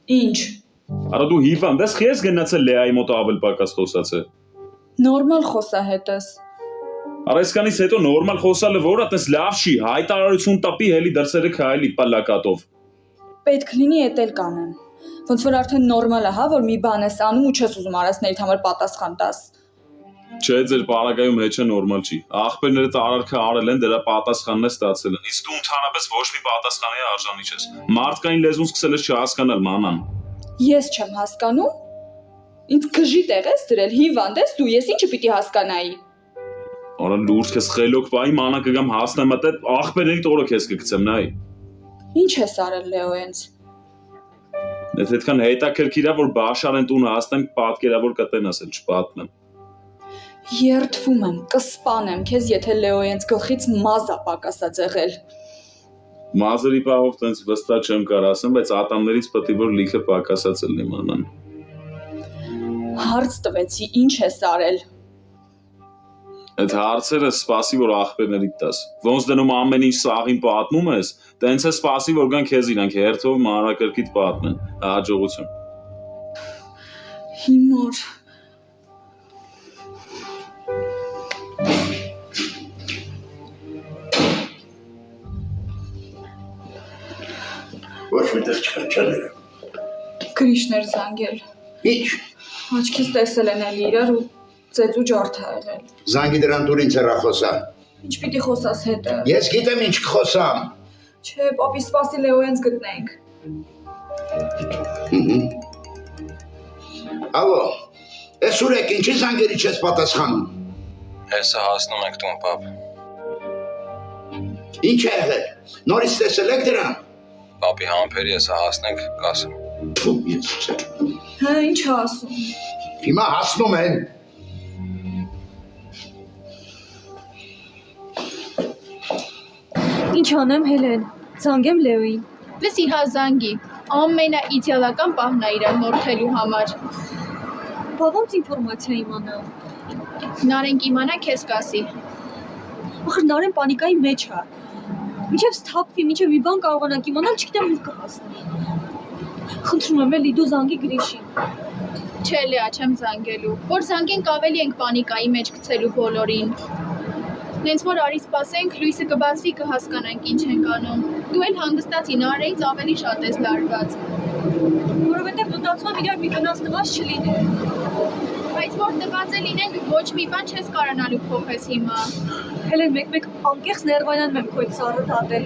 Ինչ։ Արա դու հիվանդ ես, խի ես գնացել Լեայի մոտ ավել պակաս խոսացը։ Նորմալ խոսա հետս։ Արա այսքանից հետո նորմալ խոսալը որ ա տես լավ չի, հայտարարություն տապի հելի դրսերը քայլի պալակատով։ Պետք լինի էտել կանեմ։ Ոնց որ արդեն նորմալ է, հա, որ մի բան ես անում ու չես ուզում արածներիդ համար պատասխան տաս։ Չէ, ձեր պարագայում հեչը նորմալ չի։ Աղբերները արարքը արել են, դրա պատասխանն է ստացել են։ Իսկ դու ընդհանրապես ոչ մի պատասխանի արժանի չես։ Մարդկային լեզուն սկսել ես չհասկանալ, մանան։ Ես չեմ հասկանում։ Ինձ գժի տեղ ես դրել, հիվանդ ես դու, ես ինչը պիտի հասկանայի։ Արա լուրջ քեզ խելոք բայի մանա կգամ հասնեմ մտե աղբերների տորը քեզ կգցեմ նայ։ Ինչ ես արել Լեոյենց։ Եթե այդքան հետաքրքիր է որ Բաշարեն տունը հասնենք պատկերավոր կտեն ասել չպատնեմ։ Երդվում եմ, կսպանեմ քեզ, եթե Լեոյենց գլխից մազա պակասած եղել։ Մազերի պահով տենց վստահ չեմ կար ասեմ, բայց ատամներից պետք է որ լիքը պակասած լինի մանան։ Հարց տվեցի, ինչ ես արել։ Այդ հարցերը սպասի որ աղբերներիդ տաս։ Ոնց դնում ամեն ինչ սաղին պատմում ես, տենց է սպասի որ գան քեզ իրանք հերթով մանրակրկիտ պատմեն։ Հաջողություն։ Հիմար։ Ոչ միտեղ չկաչաները։ Գրիշներ զանգել։ Ինչ։ Աչքից տեսել են էլի իրար ու ծեծու ջարդ ա եղել։ Զանգի դրան դուր ինձ հեռախոսա։ Ինչ պիտի խոսաս հետը։ Ես գիտեմ ինչ կխոսամ։ Չէ, պապի սպասի Լեոյենց գտնենք։ Ալո, ես ուրեք ինչի զանգերի չես պատասխանում։ Հեսա հասնում եք տուն, պապ։ Ինչ է եղել։ Նորից տեսել եք դրան։ Պապի համբերի հեսա հասնենք, կասեմ։ Փու, ես չէ։ Հա, ինչ ա ասում։ Հիմա հասնում են։ Ինչ անեմ Հելեն, զանգեմ Լեոյին։ Լսի հա զանգի, ամենաիդեալական պահն է իրան մորթելու համար։ Բա ոնց ինֆորմացիա իմանա։ Նարեն կիմանա քեզ կասի։ Ախր Նարեն պանիկայի մեջ է։ Մինչև սթափվի, մինչև մի բան կարողանանք իմանալ, չգիտեմ ուր կհասնի։ Խնդրում եմ էլի դու զանգի Գրիշին։ Չէ Լեա, չեմ զանգելու, որ զանգենք ավելի ենք պանիկայի մեջ գցելու բոլորին։ Նենց որ արի սպասենք, լույսը կբացվի կհասկանանք ինչ ենք անում։ Դու էլ հանգստացի Նարեից ավելի շատ ես լարված։ Որովհետև մտածում եմ իրար մի գնաց տված չլիներ։ Բայց որ տված է լինենք, ոչ մի բան չես կարանալու փոխես հիմա։ Հելեն մեկ-մեկ անկեղծ ներվայնանում եմ քո այդ սառը դատել։